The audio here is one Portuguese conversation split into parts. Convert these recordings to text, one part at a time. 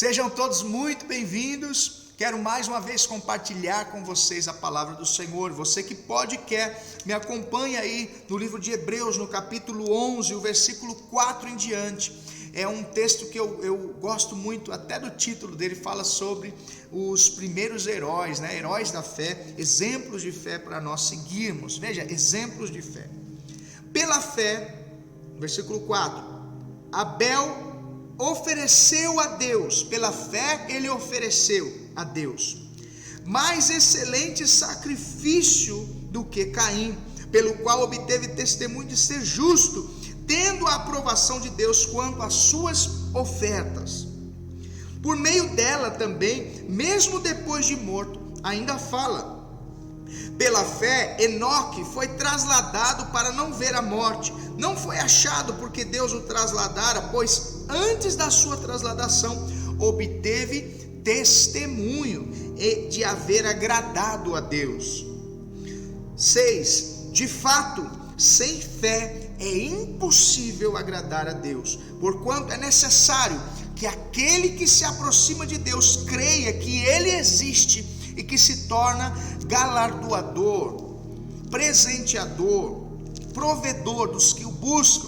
Sejam todos muito bem-vindos. Quero mais uma vez compartilhar com vocês a palavra do Senhor. Você que pode e quer, me acompanha aí no livro de Hebreus, no capítulo 11, o versículo 4 em diante. É um texto que eu gosto muito, até do título dele, fala sobre os primeiros heróis, né? Heróis da fé, exemplos de fé para nós seguirmos. Veja, exemplos de fé. Pela fé, versículo 4, Abel ofereceu a Deus, pela fé ele ofereceu a Deus mais excelente sacrifício do que Caim, pelo qual obteve testemunho de ser justo, tendo a aprovação de Deus quanto às suas ofertas. Por meio dela também, mesmo depois de morto, ainda fala. Pela fé, Enoque foi trasladado para não ver a morte. Não foi achado porque Deus o trasladara, pois antes da sua trasladação obteve testemunho de haver agradado a Deus. 6. De fato, sem fé é impossível agradar a Deus, porquanto é necessário que aquele que se aproxima de Deus creia que Ele existe e que se torna galardoador, presenteador, provedor dos que o buscam.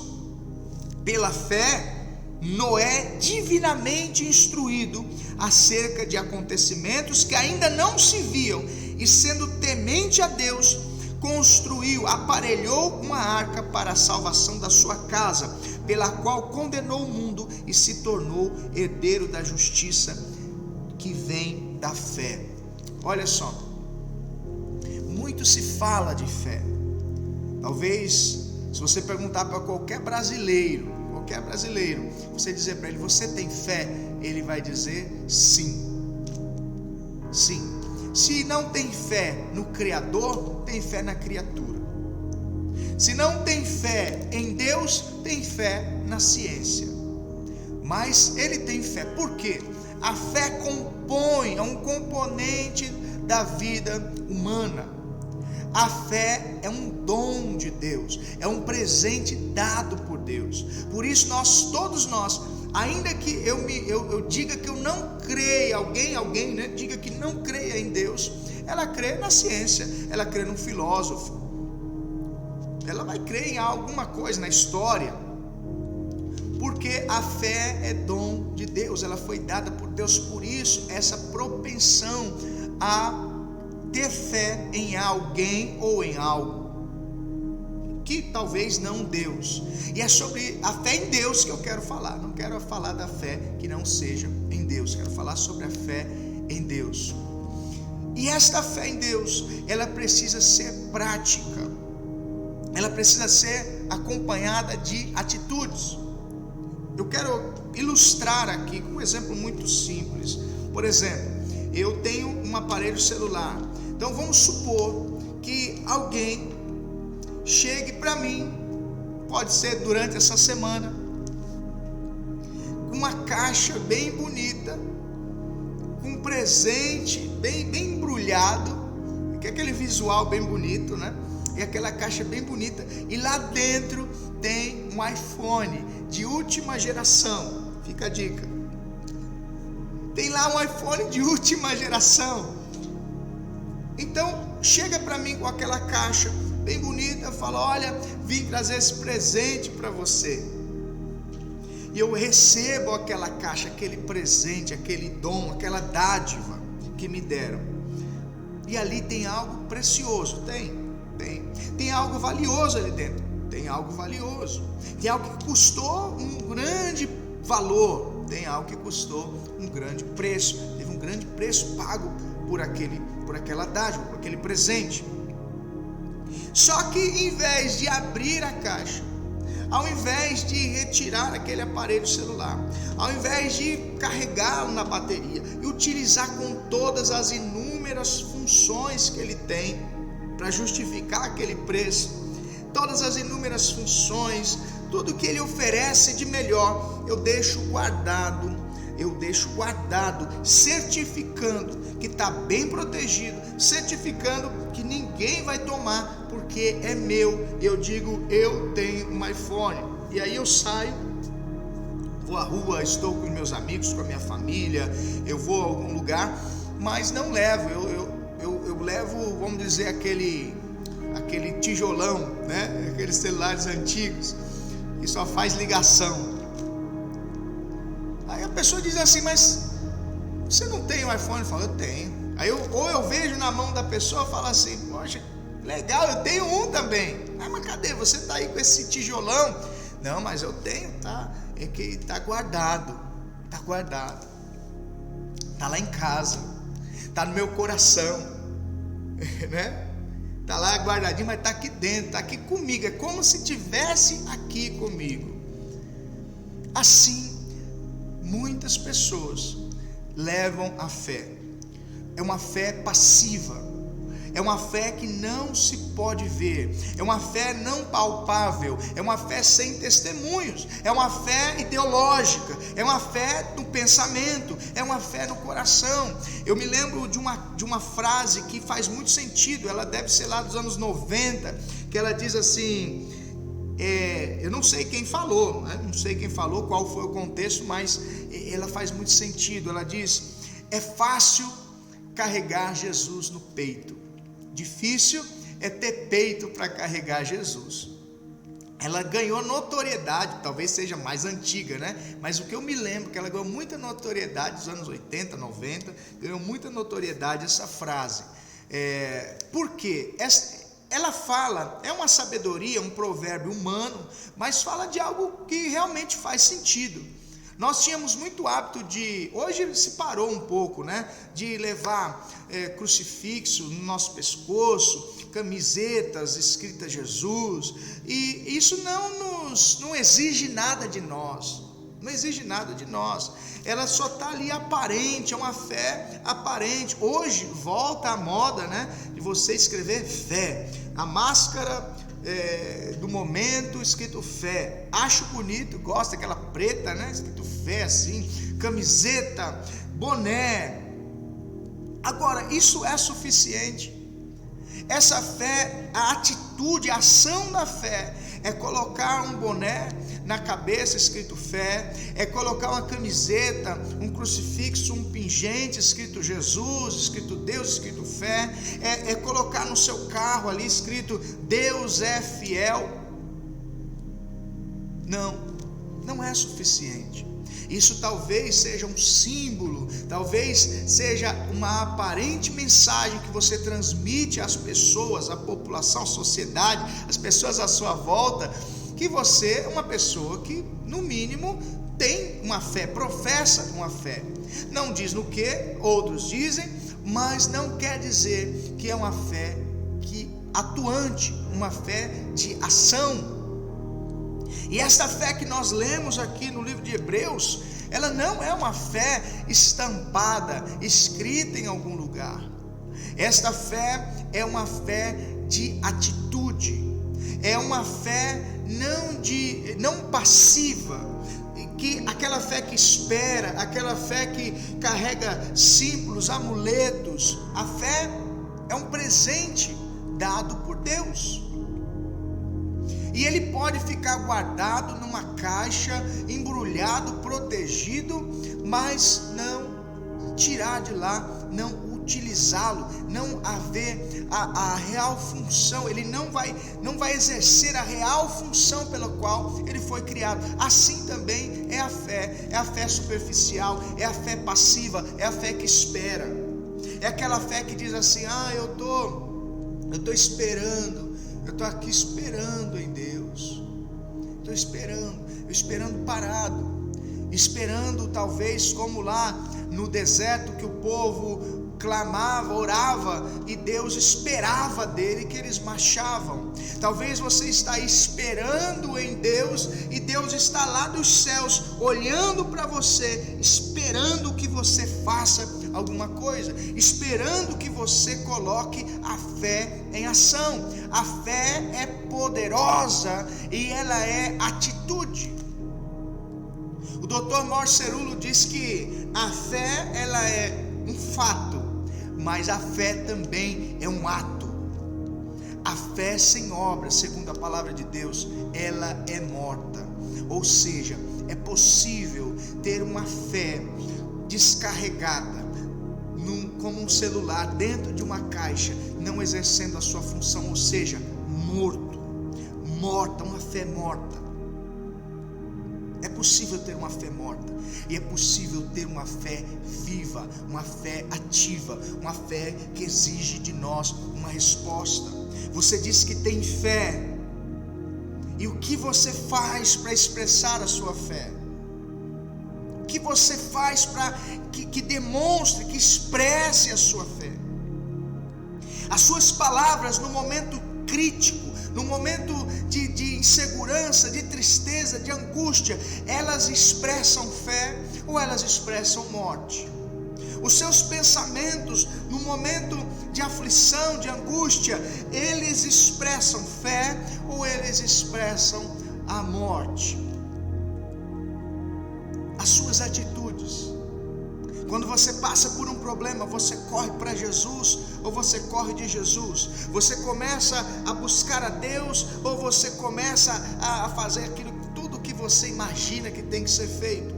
Pela fé, Noé, divinamente instruído acerca de acontecimentos que ainda não se viam, e sendo temente a Deus, construiu, aparelhou uma arca para a salvação da sua casa, pela qual condenou o mundo e se tornou herdeiro da justiça que vem da fé. Olha só, muito se fala de fé. Talvez, se você perguntar para qualquer brasileiro, você dizer para ele, você tem fé? Ele vai dizer sim. Sim. Se não tem fé no Criador, tem fé na criatura. Se não tem fé em Deus, tem fé na ciência. Mas ele tem fé. Por quê? A fé compõe, é um componente da vida humana. A fé é um dom de Deus, é um presente dado por Deus. Por isso todos nós, ainda que eu diga que eu não creia, alguém né, diga que não creia em Deus, ela crê na ciência, ela crê num filósofo, ela vai crer em alguma coisa na história, porque a fé é dom de Deus, ela foi dada por Deus. Por isso, essa propensão a ter fé em alguém ou em algo que talvez não Deus. E é sobre a fé em Deus que eu quero falar. Não quero falar da fé que não seja em Deus, quero falar sobre a fé em Deus. E esta fé em Deus, ela precisa ser prática, ela precisa ser acompanhada de atitudes. Eu quero ilustrar aqui com um exemplo muito simples. Por exemplo, eu tenho um aparelho celular. Então vamos supor que alguém chegue para mim, pode ser durante essa semana, com uma caixa bem bonita, com um presente bem embrulhado, que é aquele visual bem bonito, né? E aquela caixa bem bonita, e lá dentro tem um iPhone de última geração. Fica a dica. Tem lá um iPhone de última geração. Então chega para mim com aquela caixa bem bonita, fala, olha, vim trazer esse presente para você. E eu recebo aquela caixa, aquele presente, aquele dom, aquela dádiva que me deram. E ali tem algo precioso, tem algo valioso ali dentro, tem algo valioso, tem algo que custou um grande valor, tem algo que custou um grande preço, teve um grande preço pago por aquela dádiva, por aquele presente. Só que em vez de abrir a caixa, ao invés de retirar aquele aparelho celular, ao invés de carregá-lo na bateria e utilizar com todas as inúmeras funções que ele tem para justificar aquele preço, todas as inúmeras funções, tudo que ele oferece de melhor, eu deixo guardado, certificando que está bem protegido, certificando que ninguém vai tomar, porque é meu. Eu digo, eu tenho um iPhone, e aí eu saio, vou à rua, estou com meus amigos, com a minha família, eu vou a algum lugar, mas não levo, eu levo, vamos dizer, aquele tijolão, né? Aqueles celulares antigos que só faz ligação. Aí a pessoa diz assim, mas você não tem um iPhone? Eu falo, eu tenho. Aí ou eu vejo na mão da pessoa e falo assim, poxa, legal, eu tenho um também. Ah, mas cadê? Você está aí com esse tijolão? Não, mas eu tenho, tá? É que está guardado, está lá em casa, está no meu coração, né? Está lá guardadinho, mas está aqui dentro, está aqui comigo, é como se estivesse aqui comigo. Assim, muitas pessoas levam a fé, é uma fé passiva, é uma fé que não se pode ver, é uma fé não palpável, é uma fé sem testemunhos, é uma fé ideológica, é uma fé no pensamento, é uma fé no coração. Eu me lembro de uma frase que faz muito sentido, ela deve ser lá dos anos 90, que ela diz assim, eu não sei quem falou, né? Não sei quem falou, qual foi o contexto, mas ela faz muito sentido. Ela diz, é fácil carregar Jesus no peito, difícil é ter peito para carregar Jesus. Ela ganhou notoriedade, talvez seja mais antiga, né? Mas o que eu me lembro, que ela ganhou muita notoriedade nos anos 80, 90, ganhou muita notoriedade essa frase. Por quê? Ela fala, é uma sabedoria, um provérbio humano, mas fala de algo que realmente faz sentido. Nós tínhamos muito hábito hoje se parou um pouco, né? De levar crucifixo no nosso pescoço, camisetas escritas Jesus, e isso não exige nada de nós, ela só está ali aparente, é uma fé aparente. Hoje volta a moda, né? De você escrever fé, a máscara do momento escrito fé, acho bonito, gosto daquela preta, né? Escrito fé assim, camiseta, boné. Agora, isso é suficiente? Essa fé, a atitude, a ação da fé é colocar um boné na cabeça escrito fé, é colocar uma camiseta, um crucifixo, um pingente escrito Jesus, escrito Deus, escrito fé, é colocar no seu carro ali escrito Deus é fiel. Não é suficiente. Isso talvez seja um símbolo, talvez seja uma aparente mensagem que você transmite às pessoas, à população, à sociedade, às pessoas à sua volta, que você é uma pessoa que, no mínimo, tem uma fé, professa uma fé. Não diz no que, outros dizem, mas não quer dizer que é uma fé atuante, uma fé de ação. E esta fé que nós lemos aqui no livro de Hebreus, ela não é uma fé estampada, escrita em algum lugar. Esta fé é uma fé de atitude, é uma fé não passiva, aquela fé que espera, aquela fé que carrega símbolos, amuletos. A fé é um presente dado por Deus. E ele pode ficar guardado numa caixa, embrulhado, protegido, mas não tirar de lá, não utilizá-lo, não haver a real função. Ele não vai exercer a real função pela qual ele foi criado. Assim também é a fé superficial, é a fé passiva, é a fé que espera. É aquela fé que diz assim, eu estou esperando. Eu estou aqui esperando em Deus, estou esperando parado, esperando talvez como lá no deserto que o povo clamava, orava e Deus esperava dele que eles marchavam. Talvez você está esperando em Deus e Deus está lá dos céus olhando para você, esperando que você faça alguma coisa, esperando que você coloque a fé em ação. A fé é poderosa e ela é atitude. O Dr. Morcerulo diz que a fé ela é um fato, mas a fé também é um ato. A fé sem obra, segundo a palavra de Deus, ela é morta, ou seja, É possível ter uma fé descarregada, como um celular dentro de uma caixa, não exercendo a sua função, ou seja, morta, uma fé morta. É possível ter uma fé morta, e é possível ter uma fé viva, uma fé ativa, uma fé que exige de nós uma resposta. Você diz que tem fé, e o que você faz para expressar a sua fé? O que você faz para que demonstre, que expresse a sua fé? As suas palavras no momento crítico, no momento de insegurança, de tristeza, de angústia, elas expressam fé ou elas expressam morte? Os seus pensamentos no momento de aflição, de angústia, eles expressam fé ou eles expressam a morte? As suas atitudes, quando você passa por um problema, você corre para Jesus ou você corre de Jesus? Você começa a buscar a Deus ou você começa a fazer tudo que você imagina que tem que ser feito?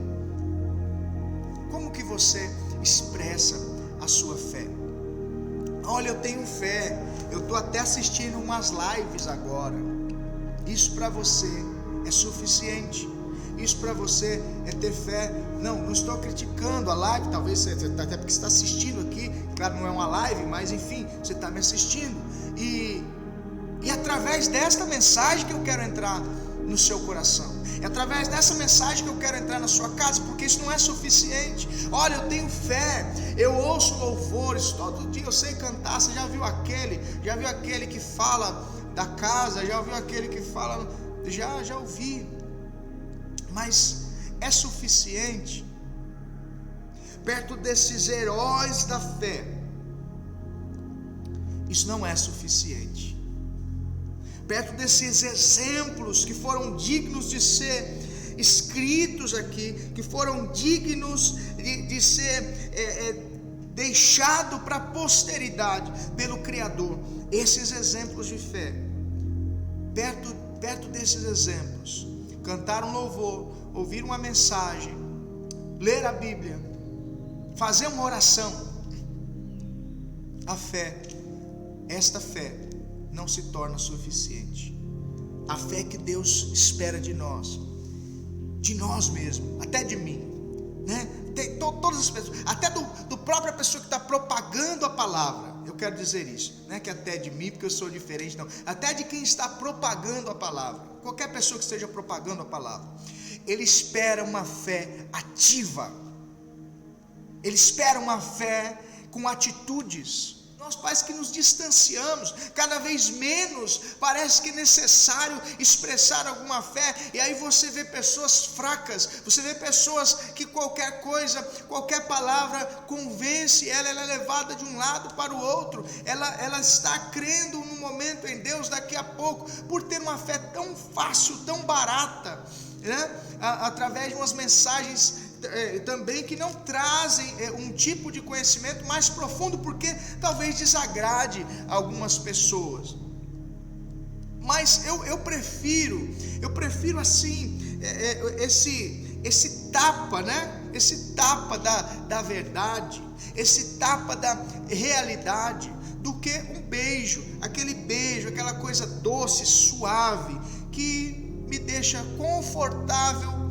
Como que você expressa a sua fé? Olha, eu tenho fé, eu estou até assistindo umas lives agora. Isso para você é suficiente? Isso para você é ter fé? Não estou criticando a live, talvez até porque você está assistindo aqui, claro, não é uma live, mas enfim, você está me assistindo, e através desta mensagem que eu quero entrar no seu coração, é através dessa mensagem que eu quero entrar na sua casa, porque isso não é suficiente. Olha, eu tenho fé, eu ouço louvores, todo dia eu sei cantar. Você já viu aquele que fala da casa, já ouviu aquele que fala, já ouvi, mas é suficiente? Perto desses heróis da fé, isso não é suficiente. Perto desses exemplos que foram dignos de ser escritos aqui, que foram dignos de ser deixado para a posteridade pelo Criador, esses exemplos de fé, perto desses exemplos, cantar um louvor, ouvir uma mensagem, ler a Bíblia, fazer uma oração, esta fé não se torna suficiente. A fé que Deus espera de nós mesmos, até de mim, né? Todas as pessoas, até do própria pessoa que está propagando a palavra. Eu quero dizer isso, não é que até de mim, porque eu sou diferente, não. Até de quem está propagando a palavra, qualquer pessoa que esteja propagando a palavra, ele espera uma fé ativa, ele espera uma fé com atitudes. Nós, pais, que nos distanciamos, cada vez menos parece que é necessário expressar alguma fé, e aí você vê pessoas fracas, você vê pessoas que qualquer coisa, qualquer palavra convence, ela é levada de um lado para o outro, ela está crendo no momento em Deus, daqui a pouco, por ter uma fé tão fácil, tão barata, né? Através de umas mensagens também que não trazem um tipo de conhecimento mais profundo, porque talvez desagrade algumas pessoas. Mas eu prefiro assim, esse tapa, né? Esse tapa da verdade, esse tapa da realidade, do que um beijo, aquela coisa doce, suave, que me deixa confortável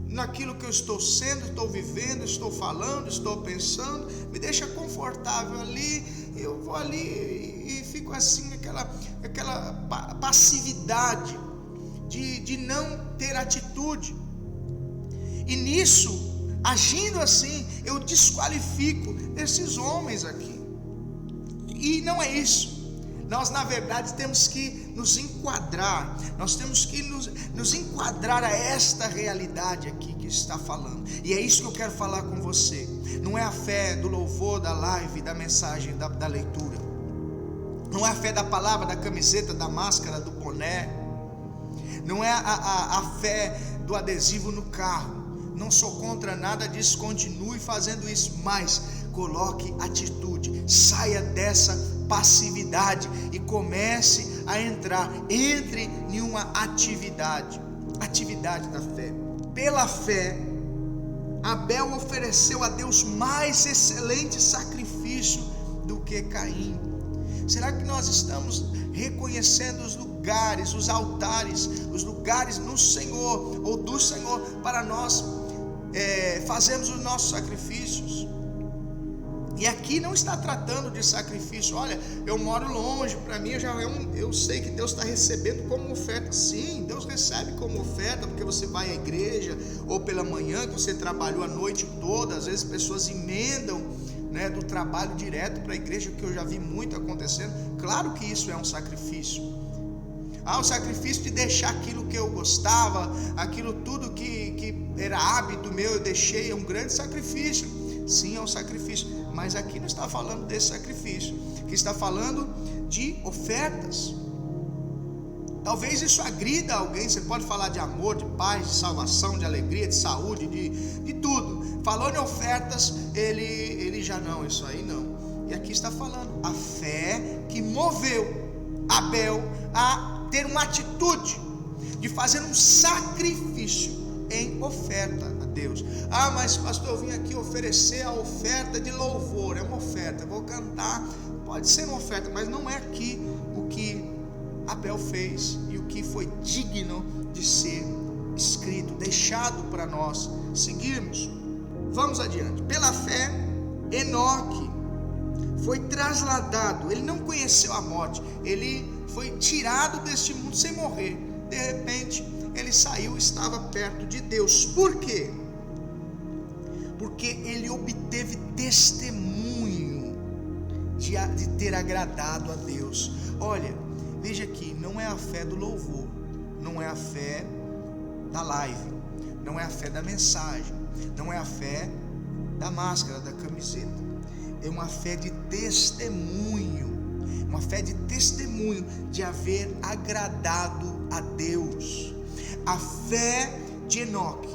naquilo que eu estou sendo, estou vivendo, estou falando, estou pensando, me deixa confortável ali. Eu vou ali e fico assim, aquela passividade de não ter atitude, e nisso, agindo assim, eu desqualifico esses homens aqui, e não é isso. Nós, na verdade, temos que nos enquadrar, nós temos que nos enquadrar a esta realidade aqui que está falando, e é isso que eu quero falar com você. Não é a fé do louvor, da live, da mensagem, da leitura, não é a fé da palavra, da camiseta, da máscara, do boné, não é a fé do adesivo no carro. Não sou contra nada disso, continue fazendo isso, mas coloque atitude, saia dessa passividade e entre em uma atividade da fé. Pela fé, Abel ofereceu a Deus mais excelente sacrifício do que Caim. Será que nós estamos reconhecendo os lugares, os altares, os lugares no Senhor ou do Senhor para nós fazermos os nossos sacrifícios? E aqui não está tratando de sacrifício. Olha, eu moro longe, para mim eu sei que Deus está recebendo como oferta. Sim, Deus recebe como oferta, porque você vai à igreja, ou pela manhã, que você trabalhou a noite toda. Às vezes pessoas emendam, do trabalho direto para a igreja, que eu já vi muito acontecendo. Claro que isso é um sacrifício. O sacrifício de deixar aquilo que eu gostava, aquilo tudo que era hábito meu, eu deixei, é um grande sacrifício. Sim, é um sacrifício, mas aqui não está falando desse sacrifício, aqui está falando de ofertas. Talvez isso agrida alguém. Você pode falar de amor, de paz, de salvação, de alegria, de saúde, de tudo. Falou em ofertas, ele já não, isso aí não. E aqui está falando a fé que moveu Abel a ter uma atitude de fazer um sacrifício em oferta a Deus. Mas pastor, eu vim aqui oferecer a oferta de louvor. É uma oferta, eu vou cantar. Pode ser uma oferta, mas não é aqui o que Abel fez e o que foi digno de ser escrito, deixado para nós seguirmos. Vamos adiante. Pela fé, Enoque foi trasladado. Ele não conheceu a morte. Ele foi tirado deste mundo sem morrer. De repente ele saiu, estava perto de Deus. Por quê? Porque ele obteve testemunho de ter agradado a Deus. Olha, veja aqui, não é a fé do louvor, não é a fé da live, não é a fé da mensagem, não é a fé da máscara, da camiseta. É uma fé de testemunho, uma fé de testemunho de haver agradado a Deus. A fé de Enoque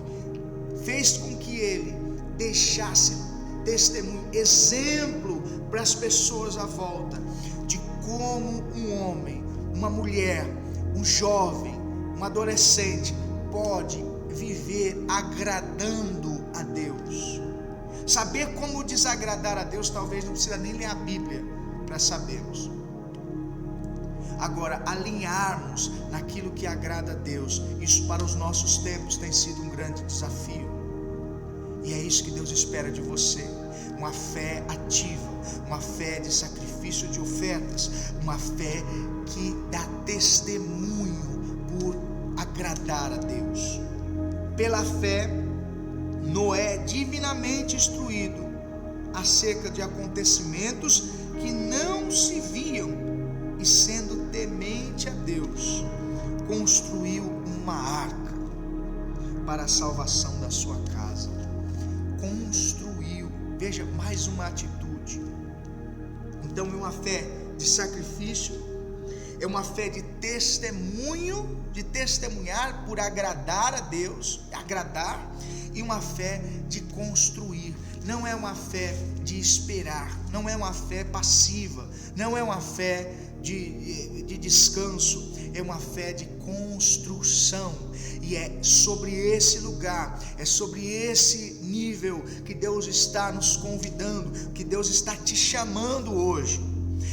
fez com que ele deixasse testemunho, exemplo para as pessoas à volta, de como um homem, uma mulher, um jovem, um adolescente pode viver agradando a Deus. Saber como desagradar a Deus, talvez não precisa nem ler a Bíblia para sabermos. Agora, alinharmos naquilo que agrada a Deus, isso para os nossos tempos tem sido um grande desafio. E é isso que Deus espera de você. Uma fé ativa, uma fé de sacrifício de ofertas, uma fé que dá testemunho por agradar a Deus. Pela fé, Noé, divinamente instruído acerca de acontecimentos que não se viam, e sendo temente a Deus, construiu uma arca para a salvação da sua casa. Construiu, veja, mais uma atitude. Então é uma fé de sacrifício, é uma fé de testemunho, de testemunhar por agradar a Deus, e uma fé de construir. Não é uma fé de esperar, não é uma fé passiva, não é uma fé de descanso, é uma fé de construção. E é sobre esse lugar, é sobre esse nível que Deus está nos convidando, que Deus está te chamando hoje.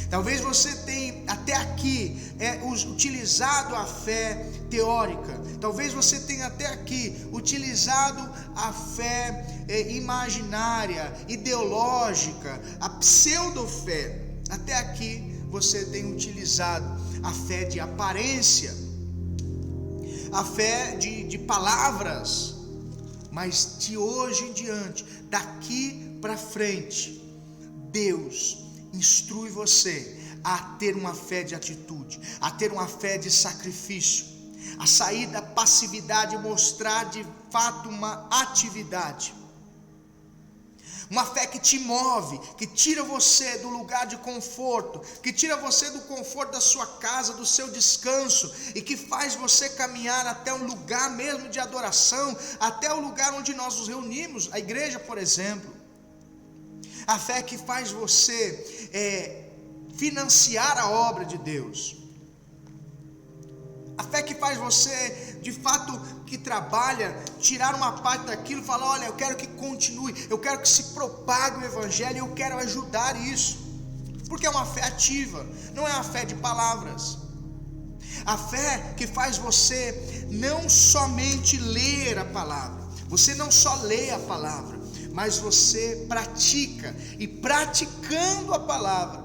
Talvez você tenha até aqui utilizado a fé teórica, talvez você tenha até aqui utilizado a fé imaginária, ideológica, a pseudo-fé. Até aqui você tem utilizado a fé de aparência, a fé de palavras, mas de hoje em diante, daqui para frente, Deus instrui você a ter uma fé de atitude, a ter uma fé de sacrifício, a sair da passividade e mostrar de fato uma atividade. Uma fé que te move, que tira você do lugar de conforto, que tira você do conforto da sua casa, do seu descanso, e que faz você caminhar até um lugar mesmo de adoração, até o lugar onde nós nos reunimos, a igreja, por exemplo. A fé que faz você financiar a obra de Deus. A fé que faz você de fato que trabalha, tirar uma parte daquilo e falar: olha, eu quero que continue, eu quero que se propague o evangelho, eu quero ajudar isso, porque é uma fé ativa, não é uma fé de palavras. A fé que faz você não somente ler a palavra, você não só lê a palavra, mas você pratica, e praticando a palavra,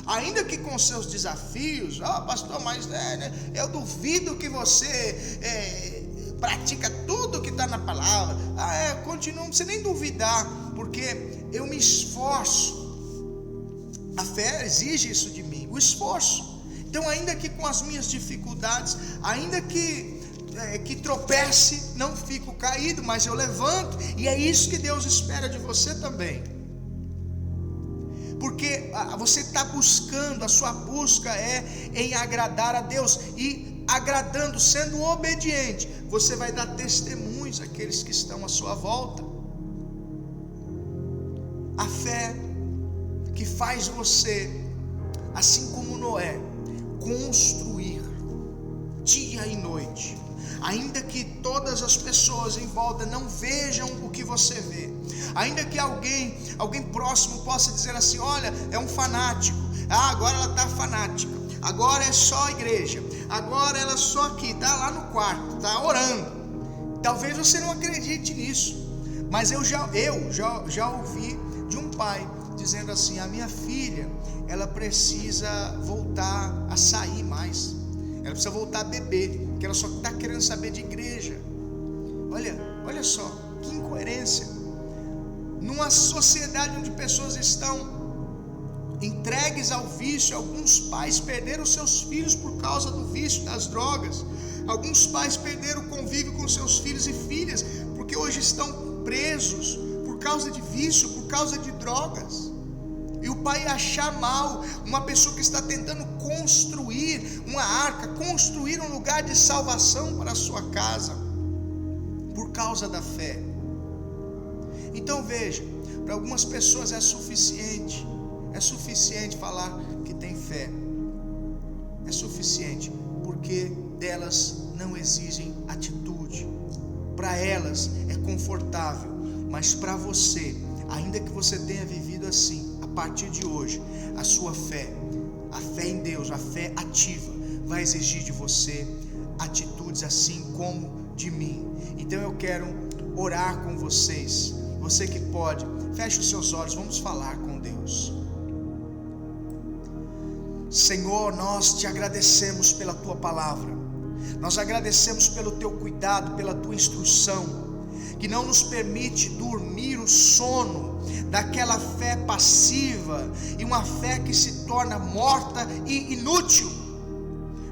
ainda que com seus desafios, pastor, mas eu duvido que você pratica tudo que está na palavra. Continua, não precisa nem duvidar, porque eu me esforço. A fé exige isso de mim, o esforço. Então, ainda que com as minhas dificuldades, ainda que tropece, não fico caído, mas eu levanto, e é isso que Deus espera de você também, porque você está buscando, a sua busca é em agradar a Deus, e agradando, sendo obediente, você vai dar testemunhos àqueles que estão à sua volta. A fé que faz você, assim como Noé, construir dia e noite, ainda que todas as pessoas em volta não vejam o que você vê, ainda que alguém próximo possa dizer assim: olha, é um fanático, agora ela está fanática, agora é só a igreja, agora ela só aqui, está lá no quarto, está orando. Talvez você não acredite nisso, mas eu já ouvi de um pai dizendo assim: a minha filha, ela precisa voltar a sair mais, ela precisa voltar a beber, porque ela só está querendo saber de igreja. Olha só, que incoerência. Numa sociedade onde pessoas estão entregues ao vício, alguns pais perderam seus filhos por causa do vício das drogas, alguns pais perderam o convívio com seus filhos e filhas, porque hoje estão presos por causa de vício, por causa de drogas. E o pai achar mal uma pessoa que está tentando construir uma arca, construir um lugar de salvação para a sua casa, por causa da fé. Então veja, para algumas pessoas é suficiente falar que tem fé, é suficiente, porque delas não exigem atitude, para elas é confortável, mas para você, ainda que você tenha vivido assim, a partir de hoje, a sua fé, a fé em Deus, a fé ativa, vai exigir de você atitudes, assim como de mim. Então eu quero orar com vocês. Você que pode, feche os seus olhos, vamos falar com Deus. Senhor, nós te agradecemos pela tua palavra, nós agradecemos pelo teu cuidado, pela tua instrução, que não nos permite dormir o sono daquela fé passiva, e uma fé que se torna morta e inútil.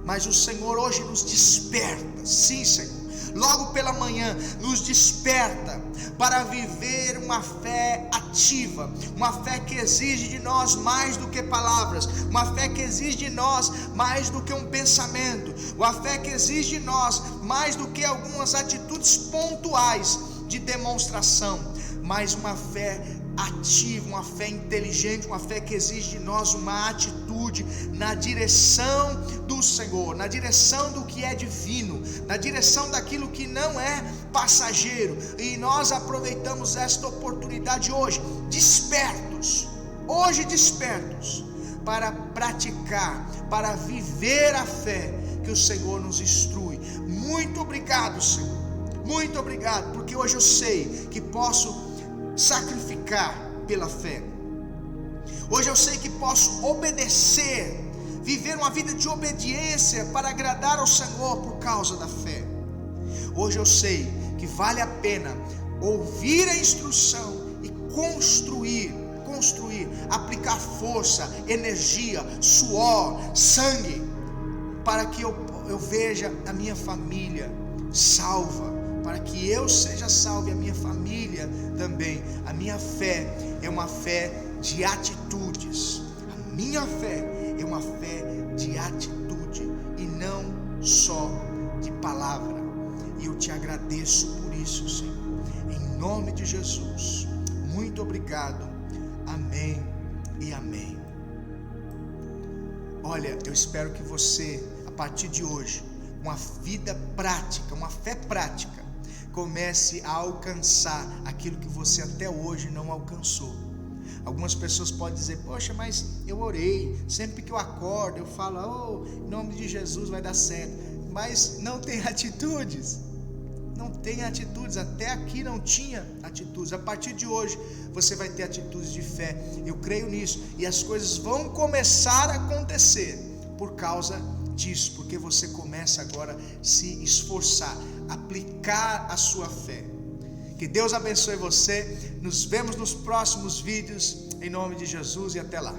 Mas o Senhor hoje nos desperta, sim, Senhor, logo pela manhã nos desperta para viver uma fé ativa, uma fé que exige de nós mais do que palavras, uma fé que exige de nós mais do que um pensamento, uma fé que exige de nós mais do que algumas atitudes pontuais de demonstração, mas uma fé ativa, uma fé inteligente, uma fé que exige de nós uma atitude na direção do Senhor, na direção do que é divino, na direção daquilo que não é passageiro. E nós aproveitamos esta oportunidade hoje, despertos, para praticar, para viver a fé que o Senhor nos instrui. Muito obrigado, Senhor, muito obrigado, porque hoje eu sei que posso sacrificar pela fé. Hoje eu sei que posso obedecer, viver uma vida de obediência para agradar ao Senhor por causa da fé. Hoje eu sei que vale a pena ouvir a instrução e construir, aplicar força, energia, suor, sangue, para que eu veja a minha família salva, para que eu seja salvo e a minha família também. A minha fé é uma fé de atitudes. A minha fé é uma fé de atitude e não só de palavra. E eu te agradeço por isso, Senhor. Em nome de Jesus. Muito obrigado. Amém e amém. Olha, eu espero que você, a partir de hoje, uma vida prática, uma fé prática, comece a alcançar aquilo que você até hoje não alcançou. Algumas pessoas podem dizer: poxa, mas eu orei, sempre que eu acordo eu falo, em nome de Jesus vai dar certo, mas não tem atitudes. Não tem atitudes, até aqui não tinha atitudes. A partir de hoje você vai ter atitudes de fé, eu creio nisso, e as coisas vão começar a acontecer por causa disso, porque você começa agora a se esforçar, aplicar a sua fé. Que Deus abençoe você, nos vemos nos próximos vídeos, em nome de Jesus, e até lá.